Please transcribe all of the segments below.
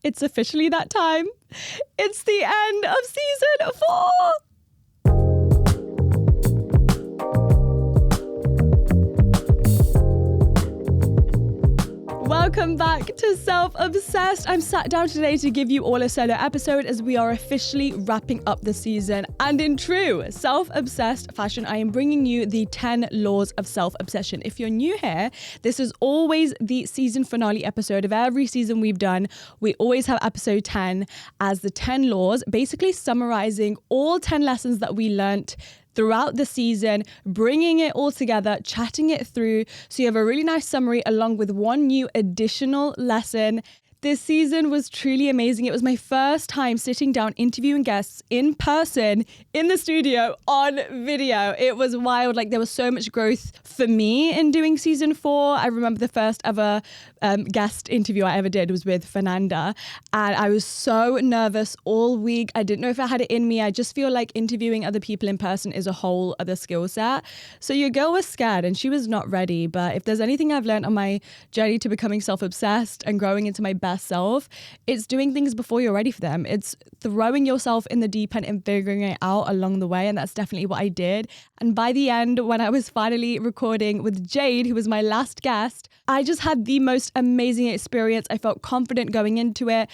It's officially that time. It's the end of season 4. Welcome back to Self-Obsessed. I'm sat down today to give you all a solo episode as we are officially wrapping up the season. And in true Self-Obsessed fashion, I am bringing you the 10 laws of self-obsession. If you're new here, this is always the season finale episode of every season we've done. We always have episode 10 as the 10 laws, basically summarizing all 10 lessons that we learnt throughout the season, bringing it all together, chatting it through, so you have a really nice summary along with one new additional lesson. This season was truly amazing. It was my first time sitting down interviewing guests in person in the studio on video. It was wild. Like, there was so much growth for me in doing season 4. I remember the first ever guest interview I ever did was with Fernanda, and I was so nervous all week. I didn't know if I had it in me. I just feel like interviewing other people in person is a whole other skill set. So your girl was scared and she was not ready. But if there's anything I've learned on my journey to becoming self-obsessed and growing into my best self, it's doing things before you're ready for them. It's throwing yourself in the deep end and figuring it out along the way. And that's definitely what I did. And by the end, when I was finally recording with Jade, who was my last guest, I just had the most amazing experience. I felt confident going into it.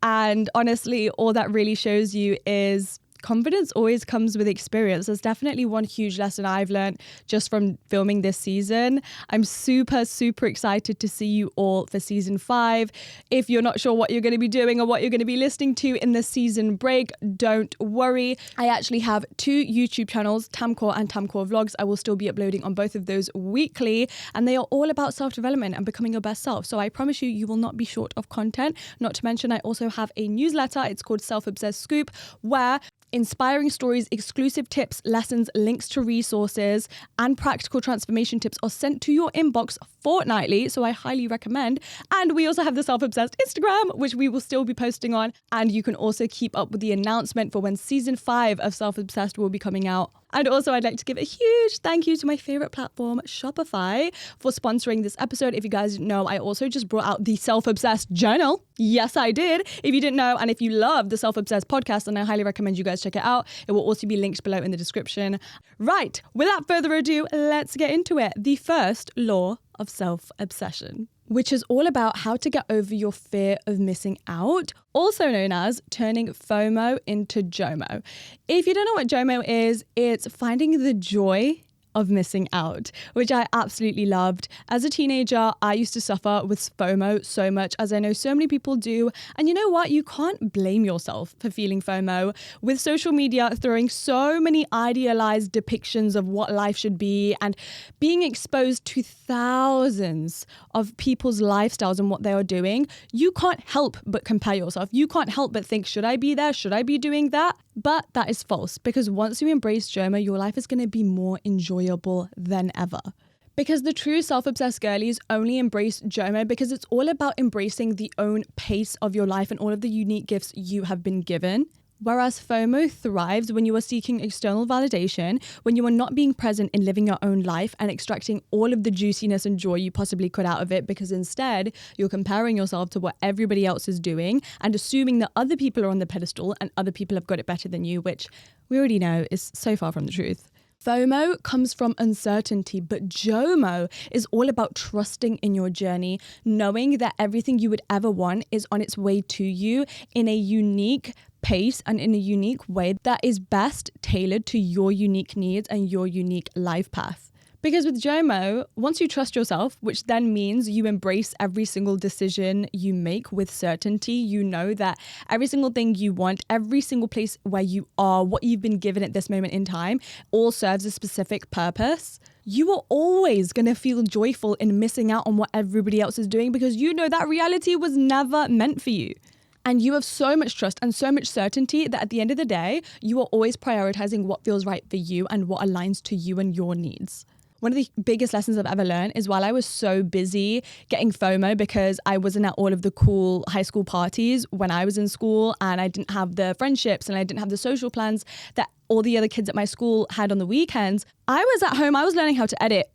And honestly, all that really shows you is confidence always comes with experience. There's definitely one huge lesson I've learned just from filming this season. I'm super, super excited to see you all for season 5. If you're not sure what you're going to be doing or what you're going to be listening to in the season break, don't worry. I actually have 2 YouTube channels, Tamcore and Tamcore Vlogs. I will still be uploading on both of those weekly, and they are all about self-development and becoming your best self. So I promise you, you will not be short of content. Not to mention, I also have a newsletter. It's called Self-Obsessed Scoop, where inspiring stories, exclusive tips, lessons, links to resources, and practical transformation tips are sent to your inbox fortnightly. So I highly recommend. And we also have the Self-Obsessed Instagram, which we will still be posting on. And you can also keep up with the announcement for when season 5 of Self-Obsessed will be coming out. And also, I'd like to give a huge thank you to my favorite platform, Shopify, for sponsoring this episode. If you guys didn't know, I also just brought out the Self-Obsessed Journal. Yes, I did. If you didn't know, and if you love the Self-Obsessed podcast, then I highly recommend you guys check it out. It will also be linked below in the description. Right, without further ado, let's get into it. The first law of self-obsession, which is all about how to get over your fear of missing out, also known as turning FOMO into JOMO. If you don't know what JOMO is, it's finding the joy of missing out, which I absolutely loved. As a teenager, I used to suffer with FOMO so much, as I know so many people do. And you know what? You can't blame yourself for feeling FOMO. With social media throwing so many idealized depictions of what life should be and being exposed to thousands of people's lifestyles and what they are doing, you can't help but compare yourself. You can't help but think, should I be there? Should I be doing that? But that is false, because once you embrace JOMO, your life is going to be more enjoyable than ever. Because the true self-obsessed girlies only embrace JOMO because it's all about embracing the own pace of your life and all of the unique gifts you have been given. Whereas FOMO thrives when you are seeking external validation, when you are not being present in living your own life and extracting all of the juiciness and joy you possibly could out of it, because instead you're comparing yourself to what everybody else is doing and assuming that other people are on the pedestal and other people have got it better than you, which we already know is so far from the truth. FOMO comes from uncertainty, but JOMO is all about trusting in your journey, knowing that everything you would ever want is on its way to you in a unique pace and in a unique way that is best tailored to your unique needs and your unique life path. Because with JOMO, once you trust yourself, which then means you embrace every single decision you make with certainty, you know that every single thing you want, every single place where you are, what you've been given at this moment in time, all serves a specific purpose. You are always going to feel joyful in missing out on what everybody else is doing, because you know that reality was never meant for you. And you have so much trust and so much certainty that at the end of the day, you are always prioritizing what feels right for you and what aligns to you and your needs. One of the biggest lessons I've ever learned is while I was so busy getting FOMO because I wasn't at all of the cool high school parties when I was in school, and I didn't have the friendships and I didn't have the social plans that all the other kids at my school had on the weekends, I was at home, I was learning how to edit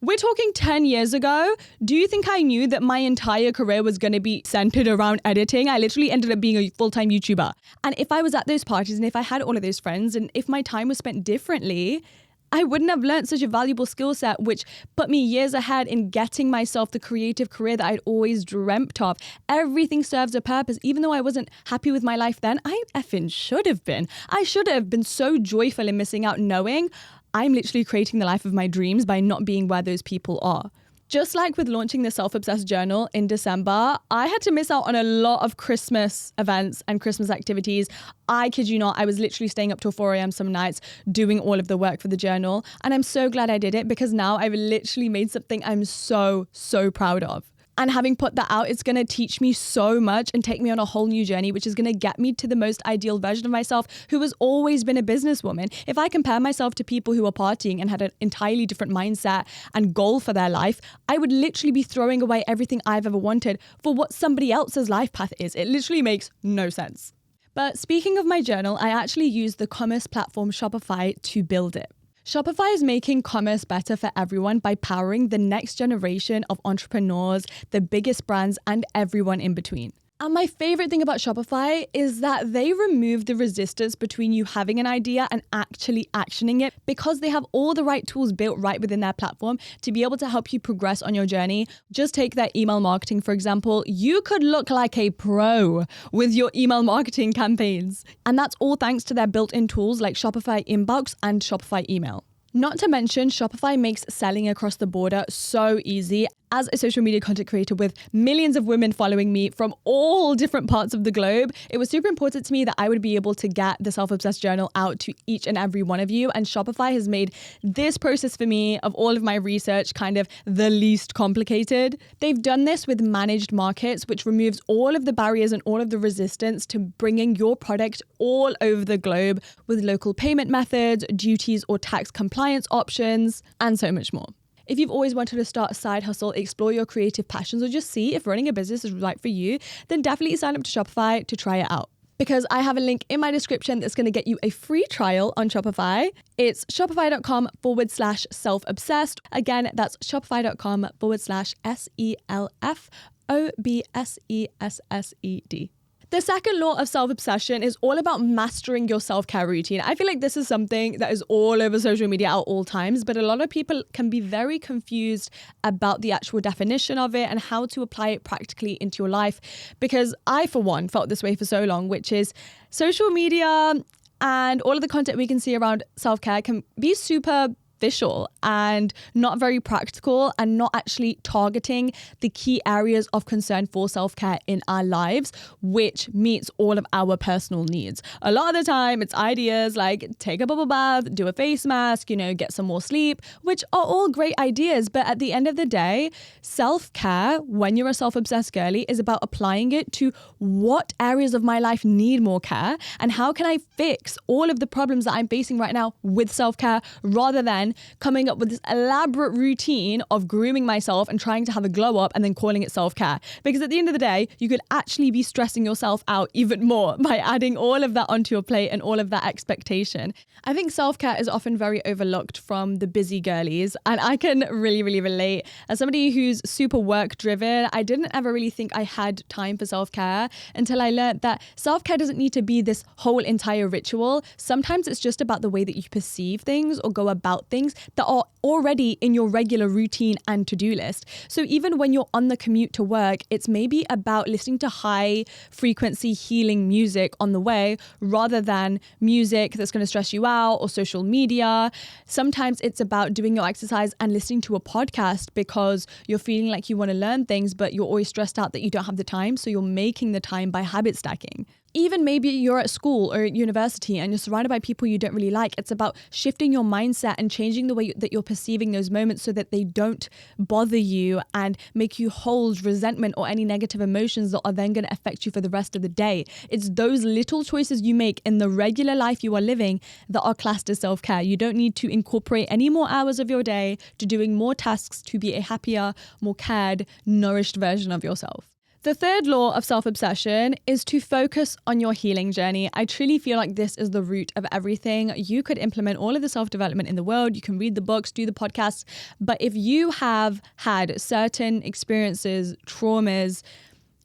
We're talking 10 years ago. Do you think I knew that my entire career was going to be centered around editing? I literally ended up being a full-time YouTuber. And if I was at those parties and if I had all of those friends and if my time was spent differently, I wouldn't have learned such a valuable skill set, which put me years ahead in getting myself the creative career that I'd always dreamt of. Everything serves a purpose. Even though I wasn't happy with my life then, I effing should have been. I should have been so joyful in missing out, knowing I'm literally creating the life of my dreams by not being where those people are. Just like with launching the Self-Obsessed Journal in December, I had to miss out on a lot of Christmas events and Christmas activities. I kid you not, I was literally staying up till 4 a.m. some nights doing all of the work for the journal. And I'm so glad I did it because now I've literally made something I'm so proud of. And having put that out, it's going to teach me so much and take me on a whole new journey, which is going to get me to the most ideal version of myself who has always been a businesswoman. If I compare myself to people who are partying and had an entirely different mindset and goal for their life, I would literally be throwing away everything I've ever wanted for what somebody else's life path is. It literally makes no sense. But speaking of my journal, I actually used the commerce platform Shopify to build it. Shopify is making commerce better for everyone by powering the next generation of entrepreneurs, the biggest brands, and everyone in between. And my favorite thing about Shopify is that they remove the resistance between you having an idea and actually actioning it because they have all the right tools built right within their platform to be able to help you progress on your journey. Just take their email marketing, for example. You could look like a pro with your email marketing campaigns. And that's all thanks to their built-in tools like Shopify Inbox and Shopify Email. Not to mention, Shopify makes selling across the border so easy. As a social media content creator with millions of women following me from all different parts of the globe, it was super important to me that I would be able to get the Self-Obsessed Journal out to each and every one of you. And Shopify has made this process for me of all of my research kind of the least complicated. They've done this with managed markets, which removes all of the barriers and all of the resistance to bringing your product all over the globe with local payment methods, duties or tax compliance options, and so much more. If you've always wanted to start a side hustle, explore your creative passions, or just see if running a business is right for you, then definitely sign up to Shopify to try it out. Because I have a link in my description that's going to get you a free trial on Shopify. It's shopify.com/self-obsessed. Again, that's shopify.com/selfobsessed. The second law of self-obsession is all about mastering your self-care routine. I feel like this is something that is all over social media at all times, but a lot of people can be very confused about the actual definition of it and how to apply it practically into your life. Because I, for one, felt this way for so long, which is social media and all of the content we can see around self-care can be super superficial and not very practical and not actually targeting the key areas of concern for self-care in our lives, which meets all of our personal needs. A lot of the time, it's ideas like take a bubble bath, do a face mask, get some more sleep, which are all great ideas. But at the end of the day, self-care, when you're a self-obsessed girly, is about applying it to what areas of my life need more care and how can I fix all of the problems that I'm facing right now with self-care, rather than coming up with this elaborate routine of grooming myself and trying to have a glow up and then calling it self-care. Because at the end of the day, you could actually be stressing yourself out even more by adding all of that onto your plate and all of that expectation. I think self-care is often very overlooked from the busy girlies, and I can really, really relate. As somebody who's super work driven, I didn't ever really think I had time for self-care until I learned that self-care doesn't need to be this whole entire ritual. Sometimes it's just about the way that you perceive things or go about things that are already in your regular routine and to-do list. So even when you're on the commute to work, it's maybe about listening to high frequency healing music on the way rather than music that's going to stress you out or social media. Sometimes it's about doing your exercise and listening to a podcast because you're feeling like you want to learn things, but you're always stressed out that you don't have the time. So you're making the time by habit stacking. Even maybe you're at school or at university and you're surrounded by people you don't really like. It's about shifting your mindset and changing the way that you're perceiving those moments so that they don't bother you and make you hold resentment or any negative emotions that are then going to affect you for the rest of the day. It's those little choices you make in the regular life you are living that are classed as self-care. You don't need to incorporate any more hours of your day to doing more tasks to be a happier, more cared, nourished version of yourself. The third law of self-obsession is to focus on your healing journey. I truly feel like this is the root of everything. You could implement all of the self-development in the world. You can read the books, do the podcasts. But if you have had certain experiences, traumas,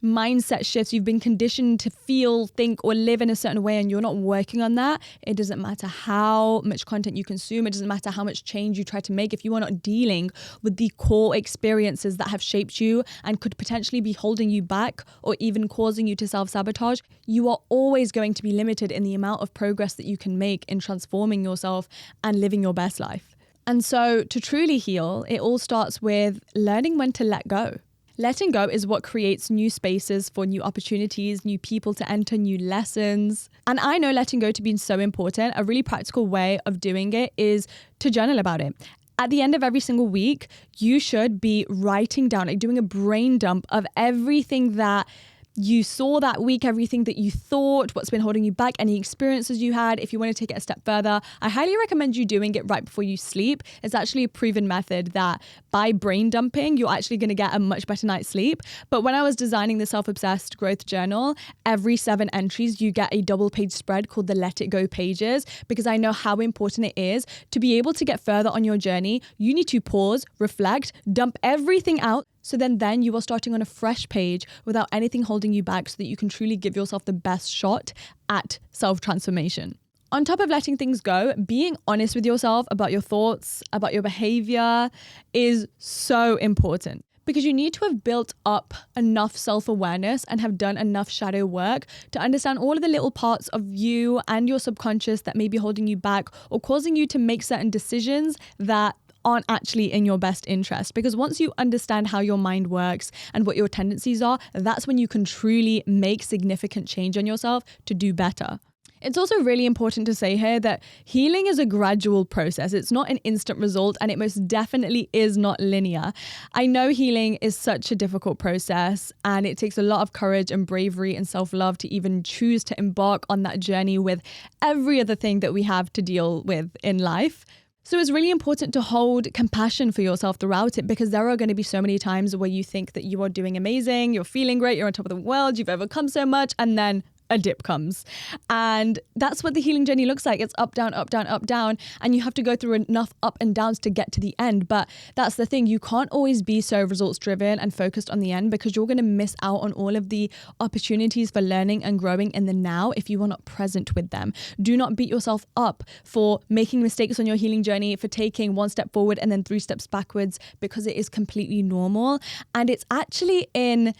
mindset shifts, you've been conditioned to feel, think, or live in a certain way, and you're not working on that, it doesn't matter how much content you consume. It doesn't matter how much change you try to make. If you are not dealing with the core experiences that have shaped you and could potentially be holding you back or even causing you to self-sabotage, you are always going to be limited in the amount of progress that you can make in transforming yourself and living your best life. And so to truly heal, it all starts with learning when to let go. Letting go is what creates new spaces for new opportunities, new people to enter, new lessons. And I know letting go to be so important. A really practical way of doing it is to journal about it. At the end of every single week, you should be writing down, like doing a brain dump of everything that you saw that week, everything that you thought, what's been holding you back, any experiences you had. If you want to take it a step further, I highly recommend you doing it right before you sleep. It's actually a proven method that by brain dumping, you're actually going to get a much better night's sleep. But when I was designing the Self-Obsessed Growth Journal, every 7 entries, you get a double-page spread called the Let It Go pages, because I know how important it is to be able to get further on your journey. You need to pause, reflect, dump everything out. So then you are starting on a fresh page without anything holding you back, so that you can truly give yourself the best shot at self-transformation. On top of letting things go, being honest with yourself about your thoughts, about your behavior is so important, because you need to have built up enough self-awareness and have done enough shadow work to understand all of the little parts of you and your subconscious that may be holding you back or causing you to make certain decisions that aren't actually in your best interest. Because once you understand how your mind works and what your tendencies are, that's when you can truly make significant change on yourself to do better. It's also really important to say here that healing is a gradual process. It's not an instant result, and it most definitely is not linear. I know healing is such a difficult process, and it takes a lot of courage and bravery and self-love to even choose to embark on that journey with every other thing that we have to deal with in life. So it's really important to hold compassion for yourself throughout it, because there are going to be so many times where you think that you are doing amazing, you're feeling great, you're on top of the world, you've overcome so much, and then a dip comes. And that's what the healing journey looks like. It's up, down, up, down, up, down. And you have to go through enough up and downs to get to the end. But that's the thing. You can't always be so results driven and focused on the end, because you're going to miss out on all of the opportunities for learning and growing in the now if you are not present with them. Do not beat yourself up for making mistakes on your healing journey, for taking 1 step forward and then 3 steps backwards, because it is completely normal. And it's actually in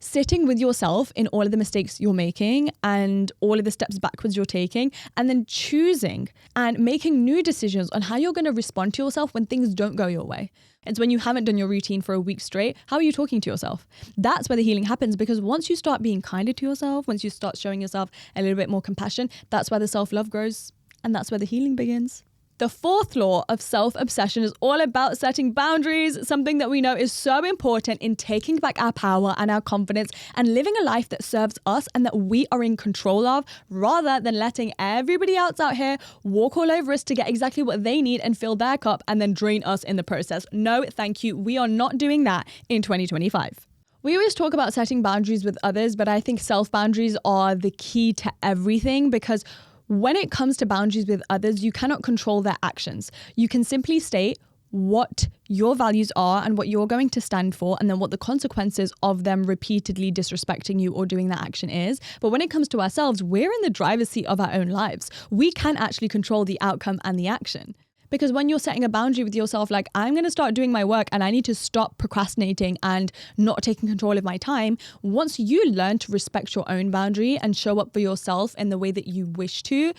sitting with yourself in all of the mistakes you're making and all of the steps backwards you're taking, and then choosing and making new decisions on how you're going to respond to yourself when things don't go your way. It's when you haven't done your routine for a week straight. How are you talking to yourself? That's where the healing happens, because once you start being kinder to yourself, once you start showing yourself a little bit more compassion, that's where the self-love grows, and that's where the healing begins. The fourth law of self-obsession is all about setting boundaries, something that we know is so important in taking back our power and our confidence and living a life that serves us and that we are in control of, rather than letting everybody else out here walk all over us to get exactly what they need and fill their cup and then drain us in the process. No, thank you. We are not doing that in 2025. We always talk about setting boundaries with others, but I think self-boundaries are the key to everything, because when it comes to boundaries with others, you cannot control their actions. You can simply state what your values are and what you're going to stand for, and then what the consequences of them repeatedly disrespecting you or doing that action is. But when it comes to ourselves, we're in the driver's seat of our own lives. We can actually control the outcome and the action. Because when you're setting a boundary with yourself, like, I'm going to start doing my work and I need to stop procrastinating and not taking control of my time. Once you learn to respect your own boundary and show up for yourself in the way that you wish to,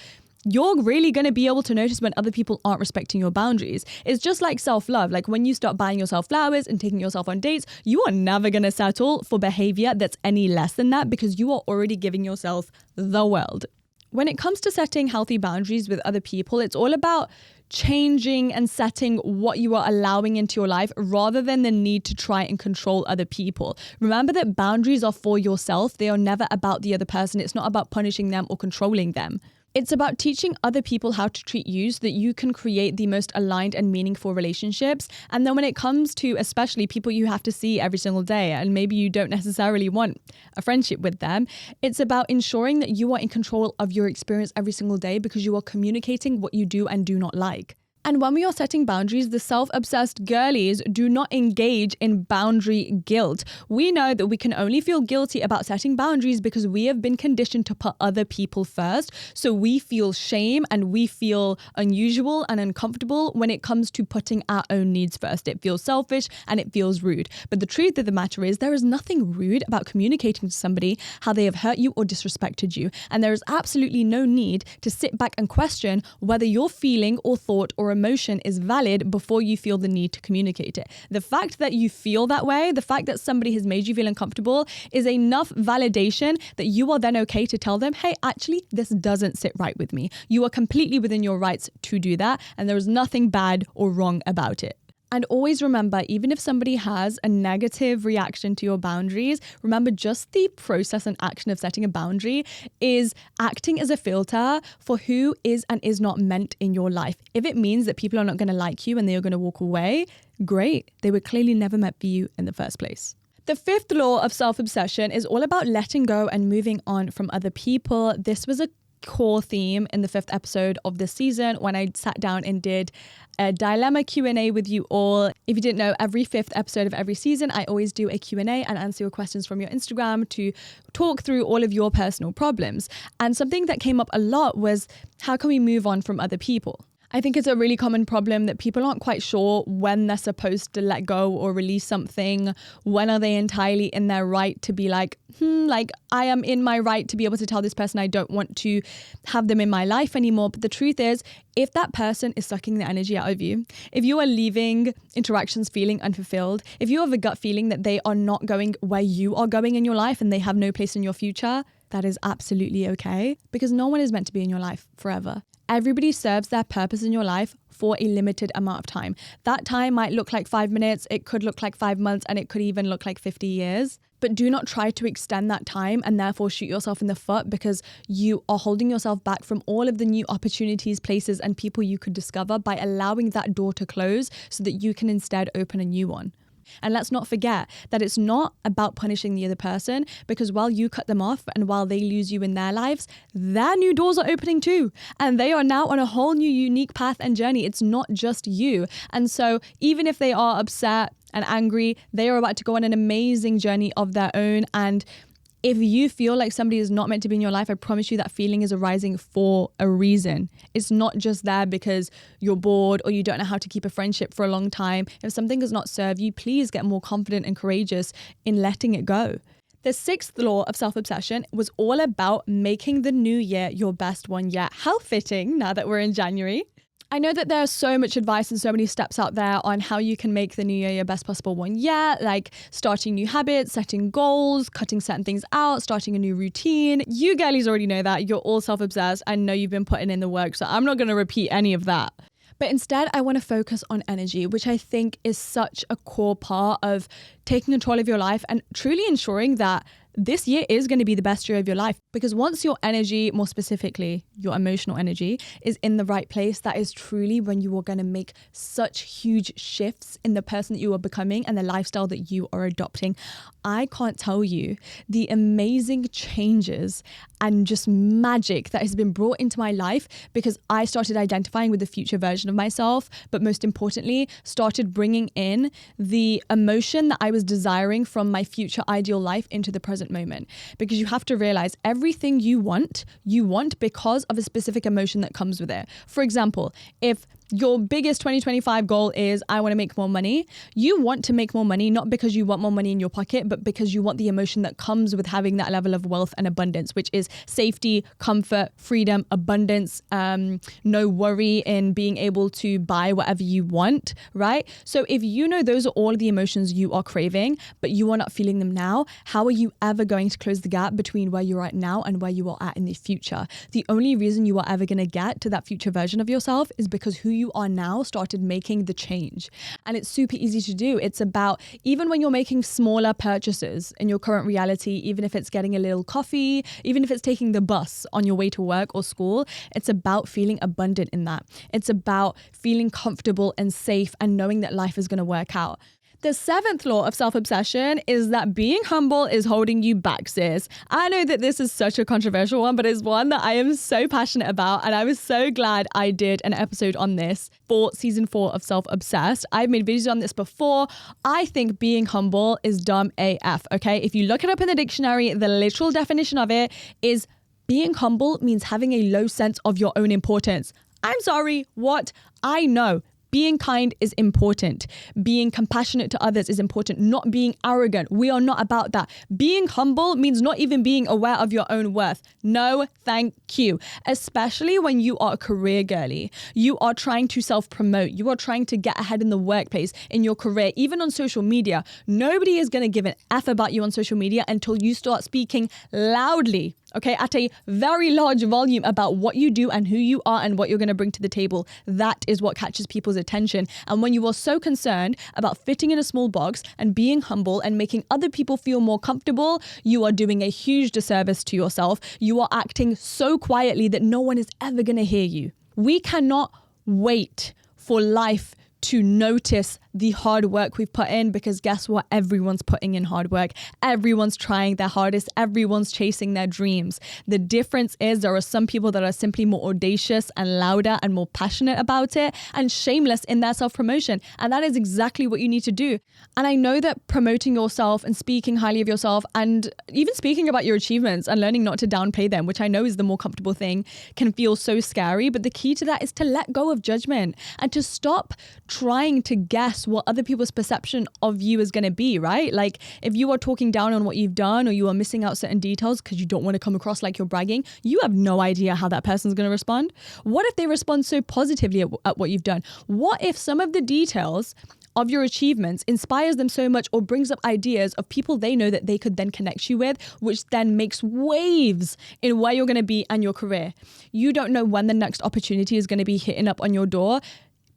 you're really going to be able to notice when other people aren't respecting your boundaries. It's just like self-love. Like when you start buying yourself flowers and taking yourself on dates, you are never going to settle for behavior that's any less than that, because you are already giving yourself the world. When it comes to setting healthy boundaries with other people, it's all about changing and setting what you are allowing into your life, rather than the need to try and control other people. Remember that boundaries are for yourself. They are never about the other person. It's not about punishing them or controlling them. It's about teaching other people how to treat you so that you can create the most aligned and meaningful relationships. And then when it comes to especially people you have to see every single day, and maybe you don't necessarily want a friendship with them, it's about ensuring that you are in control of your experience every single day because you are communicating what you do and do not like. And when we are setting boundaries, the self-obsessed girlies do not engage in boundary guilt. We know that we can only feel guilty about setting boundaries because we have been conditioned to put other people first. So we feel shame and we feel unusual and uncomfortable when it comes to putting our own needs first. It feels selfish and it feels rude. But the truth of the matter is there is nothing rude about communicating to somebody how they have hurt you or disrespected you. And there is absolutely no need to sit back and question whether your feeling or thought or emotion is valid before you feel the need to communicate it. The fact that you feel that way, the fact that somebody has made you feel uncomfortable is enough validation that you are then okay to tell them, hey, actually, this doesn't sit right with me. You are completely within your rights to do that, and there is nothing bad or wrong about it. And always remember, even if somebody has a negative reaction to your boundaries, remember just the process and action of setting a boundary is acting as a filter for who is and is not meant in your life. If it means that people are not going to like you and they are going to walk away, great. They were clearly never meant for you in the first place. The fifth law of self-obsession is all about letting go and moving on from other people. This was a core theme in the 5th episode of this season when I sat down and did a dilemma Q&A with you all. If you didn't know, every 5th episode of every season, I always do a Q&A and answer your questions from your Instagram to talk through all of your personal problems. And something that came up a lot was, how can we move on from other people? I think it's a really common problem that people aren't quite sure when they're supposed to let go or release something. When are they entirely in their right to be like, I am in my right to be able to tell this person I don't want to have them in my life anymore. But the truth is, if that person is sucking the energy out of you, if you are leaving interactions feeling unfulfilled, if you have a gut feeling that they are not going where you are going in your life and they have no place in your future, that is absolutely okay, because no one is meant to be in your life forever. Everybody serves their purpose in your life for a limited amount of time. That time might look like 5 minutes, it could look like 5 months, and it could even look like 50 years. But do not try to extend that time and therefore shoot yourself in the foot because you are holding yourself back from all of the new opportunities, places, and people you could discover by allowing that door to close so that you can instead open a new one. And let's not forget that it's not about punishing the other person, because while you cut them off and while they lose you in their lives, their new doors are opening too. And they are now on a whole new unique path and journey. It's not just you. And so even if they are upset and angry, they are about to go on an amazing journey of their own. And if you feel like somebody is not meant to be in your life, I promise you that feeling is arising for a reason. It's not just there because you're bored or you don't know how to keep a friendship for a long time. If something does not serve you, please get more confident and courageous in letting it go. The 6th law of self-obsession was all about making the new year your best one yet. How fitting now that we're in January. I know that there's so much advice and so many steps out there on how you can make the new year your best possible one yet, like starting new habits, setting goals, cutting certain things out, starting a new routine. You girlies already know that. You're all self-obsessed. I know you've been putting in the work, so I'm not going to repeat any of that. But instead, I want to focus on energy, which I think is such a core part of taking control of your life and truly ensuring that this year is going to be the best year of your life. Because once your energy, more specifically, your emotional energy, is in the right place, that is truly when you are going to make such huge shifts in the person that you are becoming and the lifestyle that you are adopting. I can't tell you the amazing changes and just magic that has been brought into my life because I started identifying with the future version of myself, but most importantly, started bringing in the emotion that I was desiring from my future ideal life into the present moment. Because you have to realize everything you want because of a specific emotion that comes with it. For example, if your biggest 2025 goal is, I want to make more money. You want to make more money, not because you want more money in your pocket, but because you want the emotion that comes with having that level of wealth and abundance, which is safety, comfort, freedom, abundance, no worry in being able to buy whatever you want, right? So if you know those are all the emotions you are craving, but you are not feeling them now, how are you ever going to close the gap between where you're at now and where you are at in the future? The only reason you are ever going to get to that future version of yourself is because who you are now started making the change. And it's super easy to do. It's about, even when you're making smaller purchases in your current reality, even if it's getting a little coffee, even if it's taking the bus on your way to work or school, it's about feeling abundant in that. It's about feeling comfortable and safe and knowing that life is going to work out. The seventh law of self-obsession is that being humble is holding you back, sis. I know that this is such a controversial one, but it's one that I am so passionate about. And I was so glad I did an episode on this for season 4 of Self-Obsessed. I've made videos on this before. I think being humble is dumb AF, okay? If you look it up in the dictionary, the literal definition of it is being humble means having a low sense of your own importance. I'm sorry, what? I know. Being kind is important. Being compassionate to others is important. Not being arrogant. We are not about that. Being humble means not even being aware of your own worth. No, thank you. Especially when you are a career girly. You are trying to self-promote. You are trying to get ahead in the workplace, in your career, even on social media. Nobody is going to give an F about you on social media until you start speaking loudly, okay, at a very large volume about what you do and who you are and what you're going to bring to the table. That is what catches people's attention. And when you are so concerned about fitting in a small box and being humble and making other people feel more comfortable, you are doing a huge disservice to yourself. You are acting so quietly that no one is ever going to hear you. We cannot wait for life to notice the hard work we've put in, because guess what? Everyone's putting in hard work. Everyone's trying their hardest. Everyone's chasing their dreams. The difference is there are some people that are simply more audacious and louder and more passionate about it and shameless in their self-promotion. And that is exactly what you need to do. And I know that promoting yourself and speaking highly of yourself and even speaking about your achievements and learning not to downplay them, which I know is the more comfortable thing, can feel so scary. But the key to that is to let go of judgment and to stop trying to guess what other people's perception of you is going to be, right? Like if you are talking down on what you've done or you are missing out certain details because you don't want to come across like you're bragging, you have no idea how that person's going to respond. What if they respond so positively at what you've done? What if some of the details of your achievements inspires them so much or brings up ideas of people they know that they could then connect you with, which then makes waves in where you're going to be and your career? You don't know when the next opportunity is going to be hitting up on your door.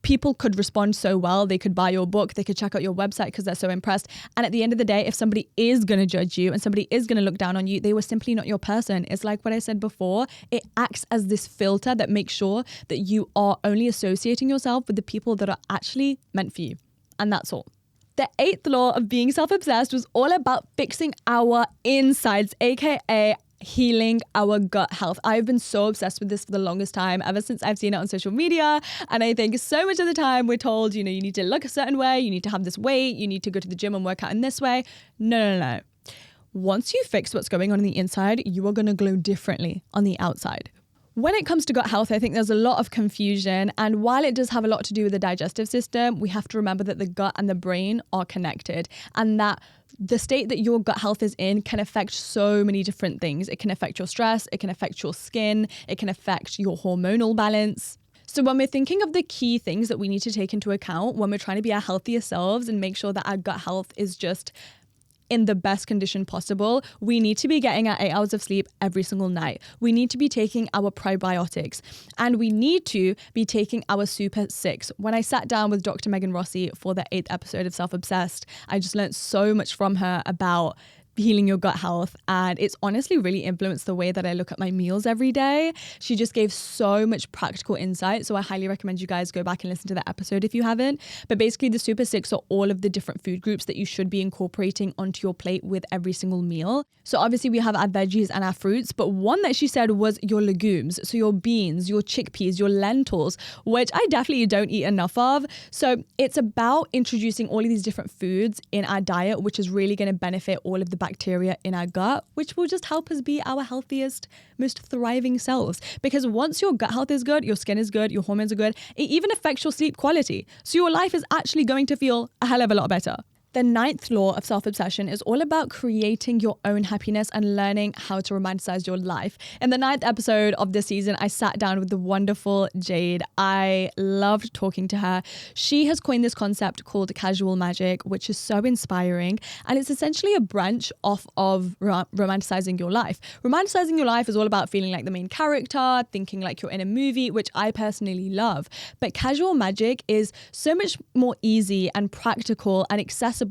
People could respond so well. They could buy your book. They could check out your website because they're so impressed. And at the end of the day, if somebody is going to judge you and somebody is going to look down on you, they were simply not your person. It's like what I said before. It acts as this filter that makes sure that you are only associating yourself with the people that are actually meant for you. And that's all. The 8th law of being self-obsessed was all about fixing our insides, aka healing our gut health. I've been so obsessed with this for the longest time, ever since I've seen it on social media. And I think so much of the time we're told, you need to look a certain way, you need to have this weight, you need to go to the gym and work out in this way. No. Once you fix what's going on the inside, you are going to glow differently on the outside. When it comes to gut health, I think there's a lot of confusion. And while it does have a lot to do with the digestive system, we have to remember that the gut and the brain are connected, and that the state that your gut health is in can affect so many different things. It can affect your stress, it can affect your skin, it can affect your hormonal balance. So when we're thinking of the key things that we need to take into account when we're trying to be our healthiest selves and make sure that our gut health is just in the best condition possible, we need to be getting our 8 hours of sleep every single night. We need to be taking our probiotics, and we need to be taking our Super 6. When I sat down with Dr. Megan Rossi for the 8th episode of Self-Obsessed, I just learned so much from her about healing your gut health, and it's honestly really influenced the way that I look at my meals every day. She just gave so much practical insight, so I highly recommend you guys go back and listen to that episode if you haven't. But basically the Super 6 are all of the different food groups that you should be incorporating onto your plate with every single meal. So obviously we have our veggies and our fruits, but one that she said was your legumes, so your beans, your chickpeas, your lentils, which I definitely don't eat enough of. So it's about introducing all of these different foods in our diet, which is really going to benefit all of the bacteria in our gut, which will just help us be our healthiest, most thriving selves. Because once your gut health is good, your skin is good, your hormones are good, it even affects your sleep quality. So your life is actually going to feel a hell of a lot better. The 9th law of self-obsession is all about creating your own happiness and learning how to romanticize your life. In the 9th episode of this season, I sat down with the wonderful Jade. I loved talking to her. She has coined this concept called casual magic, which is so inspiring. And it's essentially a branch off of romanticizing your life. Romanticizing your life is all about feeling like the main character, thinking like you're in a movie, which I personally love. But casual magic is so much more easy and practical and accessible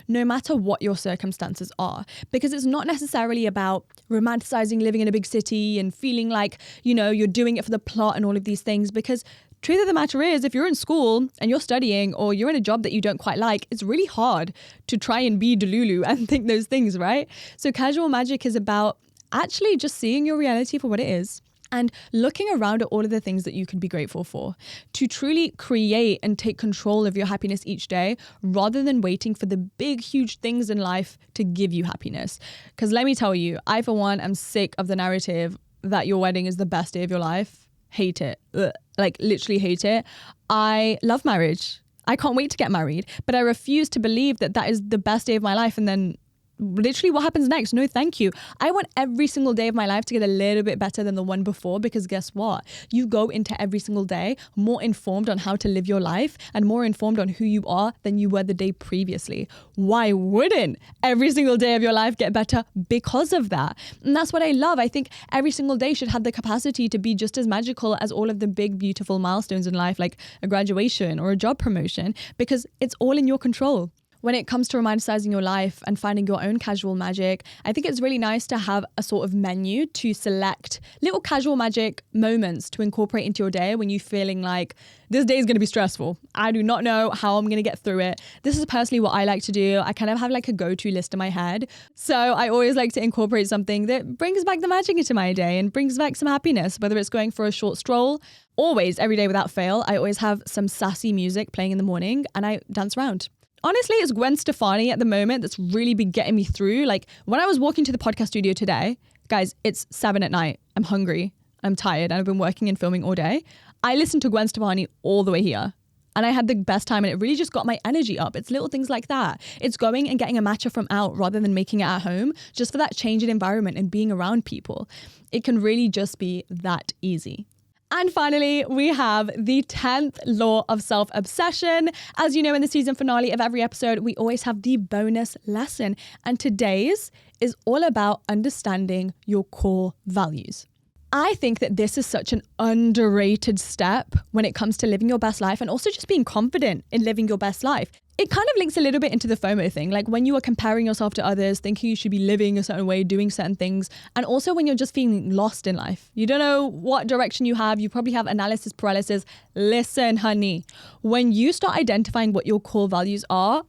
no matter what your circumstances are, because it's not necessarily about romanticizing living in a big city and feeling like, you're doing it for the plot and all of these things. Because truth of the matter is, if you're in school and you're studying or you're in a job that you don't quite like, it's really hard to try and be Delulu and think those things, right? So casual magic is about actually just seeing your reality for what it is and looking around at all of the things that you can be grateful for, to truly create and take control of your happiness each day rather than waiting for the big, huge things in life to give you happiness. Because let me tell you, I, for one, am sick of the narrative that your wedding is the best day of your life. Hate it. Ugh. Like, literally hate it. I love marriage. I can't wait to get married, but I refuse to believe that that is the best day of my life and then literally what happens next? No, thank you. I want every single day of my life to get a little bit better than the one before, because guess what? You go into every single day more informed on how to live your life and more informed on who you are than you were the day previously. Why wouldn't every single day of your life get better because of that? And that's what I love. I think every single day should have the capacity to be just as magical as all of the big, beautiful milestones in life, like a graduation or a job promotion, because it's all in your control. When it comes to romanticizing your life and finding your own casual magic, I think it's really nice to have a sort of menu to select little casual magic moments to incorporate into your day when you're feeling like this day is going to be stressful. I do not know how I'm going to get through it. This is personally what I like to do. I kind of have like a go-to list in my head. So I always like to incorporate something that brings back the magic into my day and brings back some happiness, whether it's going for a short stroll. Always, every day without fail, I always have some sassy music playing in the morning and I dance around. Honestly, it's Gwen Stefani at the moment that's really been getting me through. Like when I was walking to the podcast studio today, guys, it's 7 p.m. I'm hungry, I'm tired, and I've been working and filming all day. I listened to Gwen Stefani all the way here and I had the best time and it really just got my energy up. It's little things like that. It's going and getting a matcha from out rather than making it at home, just for that change in environment and being around people. It can really just be that easy. And finally, we have the 10th law of self-obsession. As you know, in the season finale of every episode, we always have the bonus lesson. And today's is all about understanding your core values. I think that this is such an underrated step when it comes to living your best life and also just being confident in living your best life. It kind of links a little bit into the Fomo thing, like when you are comparing yourself to others, thinking you should be living a certain way, doing certain things, and also when you're just feeling lost in life. You don't know what direction you have. You probably have analysis paralysis. Listen, honey, when you start identifying what your core values are,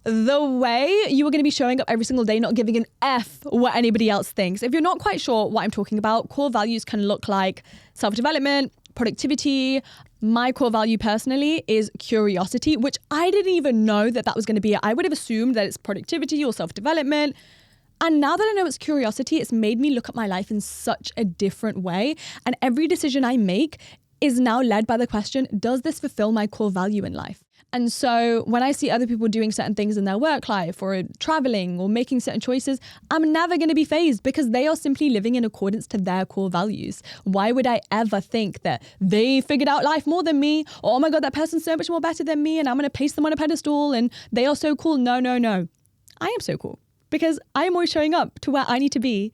the way you are going to be showing up every single day, not giving an F what anybody else thinks. If you're not quite sure what I'm talking about, core values can look like self-development, productivity. My core value personally is curiosity, which I didn't even know that was going to be it. I would have assumed that it's productivity or self-development. And now that I know it's curiosity, it's made me look at my life in such a different way. And every decision I make is now led by the question, does this fulfill my core value in life? And so when I see other people doing certain things in their work life or traveling or making certain choices, I'm never going to be fazed because they are simply living in accordance to their core values. Why would I ever think that they figured out life more than me? Or, oh my God, that person's so much more better than me and I'm going to place them on a pedestal and they are so cool. No. I am so cool because I am always showing up to where I need to be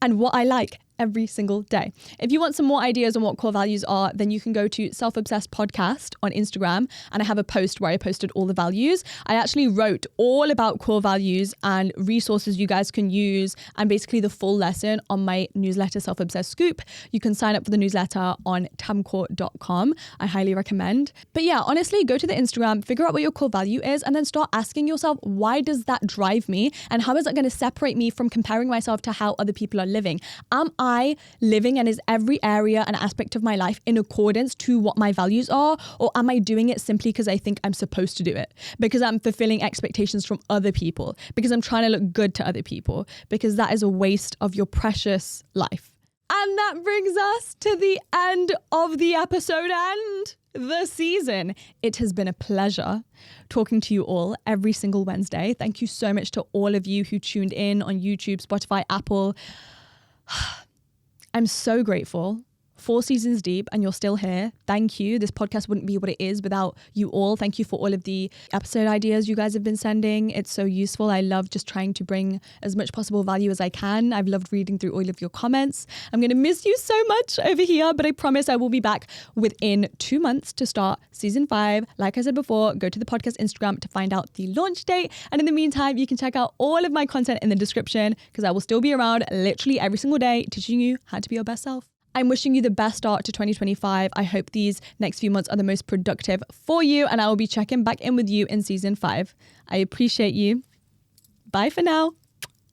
and what I like every single day. If you want some more ideas on what core values are, then you can go to Self Obsessed Podcast on Instagram, and I have a post where I posted all the values. I actually wrote all about core values and resources you guys can use, and basically the full lesson on my newsletter, Self Obsessed Scoop. You can sign up for the newsletter on tamcourt.com. I highly recommend. But yeah, honestly, go to the Instagram, figure out what your core value is, and then start asking yourself, why does that drive me? And how is that going to separate me from comparing myself to how other people are living? Am I living, and is every area and aspect of my life in accordance to what my values are? Or am I doing it simply because I think I'm supposed to do it? Because I'm fulfilling expectations from other people? Because I'm trying to look good to other people? Because that is a waste of your precious life. And that brings us to the end of the episode. And the season. It has been a pleasure talking to you all every single Wednesday. Thank you so much to all of you who tuned in on YouTube, Spotify, Apple. I'm so grateful. 4 seasons deep and you're still here. Thank you. This podcast wouldn't be what it is without you all. Thank you for all of the episode ideas you guys have been sending. It's so useful. I love just trying to bring as much possible value as I can. I've loved reading through all of your comments. I'm going to miss you so much over here, but I promise I will be back within 2 months to start season 5. Like I said before, go to the podcast Instagram to find out the launch date. And in the meantime, you can check out all of my content in the description because I will still be around literally every single day teaching you how to be your best self. I'm wishing you the best start to 2025. I hope these next few months are the most productive for you, and I will be checking back in with you in season 5. I appreciate you. Bye for now.